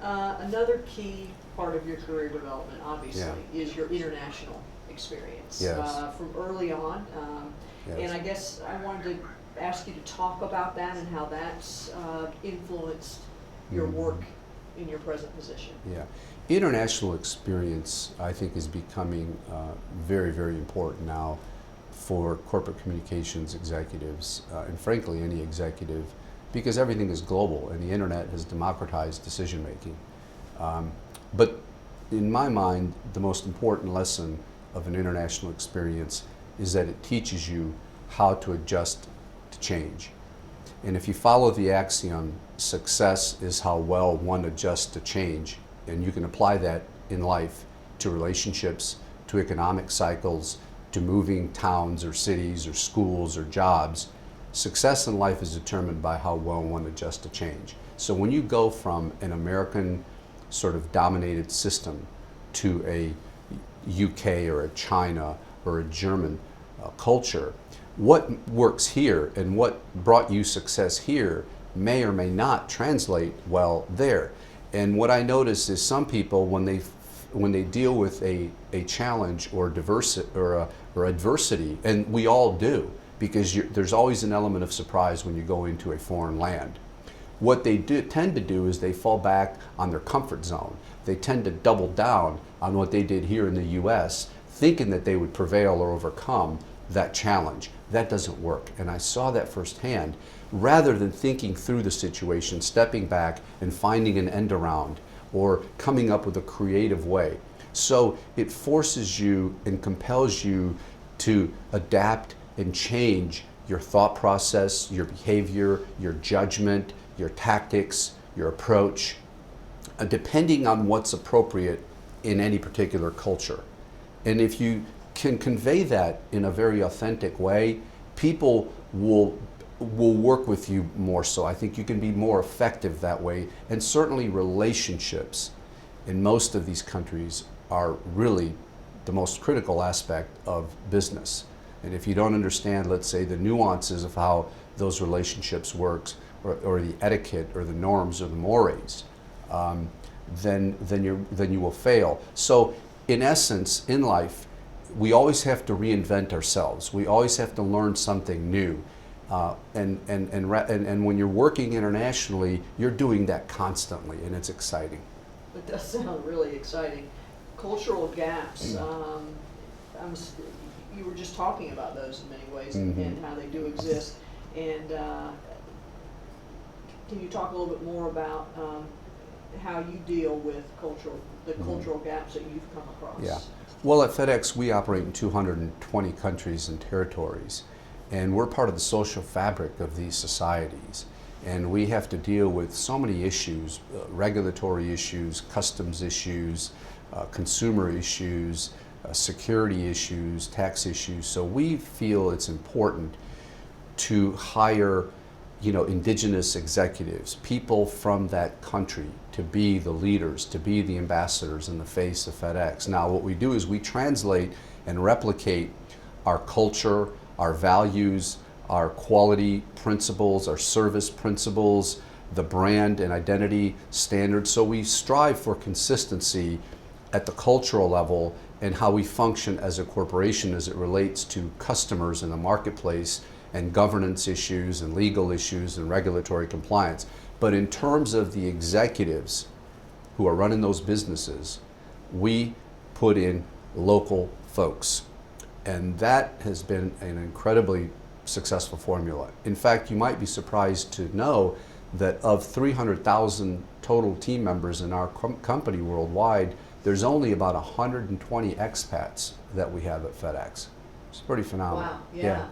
Another key part of your career development, obviously, Yeah. is your international experience. Yes. From early on. Yes. And I guess I wanted to ask you to talk about that and how that's influenced your work in your present position. Yeah. International experience, I think, is becoming very, very important now for corporate communications executives, and frankly, any executive, because everything is global and the internet has democratized decision making. But in my mind, the most important lesson of an international experience is that it teaches you how to adjust to change. And if you follow the axiom, success is how well one adjusts to change, and you can apply that in life to relationships, to economic cycles, to moving towns or cities or schools or jobs. Success in life is determined by how well one adjusts to change. So when you go from an American sort of dominated system to a UK or a China or a German culture, what works here and what brought you success here may or may not translate well there. And what I notice is some people, when they deal with a challenge or or adversity, and we all do, because there's always an element of surprise when you go into a foreign land. What they tend to do is they fall back on their comfort zone. They tend to double down on what they did here in the US, thinking that they would prevail or overcome that challenge. That doesn't work. And I saw that firsthand. Rather than thinking through the situation, stepping back and finding an end around or coming up with a creative way. So it forces you and compels you to adapt and change your thought process, your behavior, your judgment, your tactics, your approach, depending on what's appropriate in any particular culture. And if you can convey that in a very authentic way, people will work with you more so. I think you can be more effective that way. And certainly relationships in most of these countries are really the most critical aspect of business. And if you don't understand, let's say, the nuances of how those relationships works, or the etiquette or the norms or the mores, then you will fail. So in essence, in life, we always have to reinvent ourselves. We always have to learn something new. And when you're working internationally, you're doing that constantly, and it's exciting. It does sound really exciting. Cultural gaps. You were just talking about those in many ways, and how they do exist. And can you talk a little bit more about how you deal with the cultural gaps that you've come across? Yeah. Well, at FedEx, we operate in 220 countries and territories, and we're part of the social fabric of these societies. And we have to deal with so many issues, regulatory issues, customs issues, consumer issues, security issues, tax issues. So we feel it's important to hire, indigenous executives, people from that country, to be the leaders, to be the ambassadors in the face of FedEx. Now, what we do is we translate and replicate our culture, our values, our quality principles, our service principles, the brand and identity standards. So we strive for consistency at the cultural level and how we function as a corporation as it relates to customers in the marketplace and governance issues and legal issues and regulatory compliance. But in terms of the executives who are running those businesses, we put in local folks. And that has been an incredibly successful formula. In fact, you might be surprised to know that of 300,000 total team members in our company worldwide, there's only about 120 expats that we have at FedEx. It's pretty phenomenal. Wow, yeah.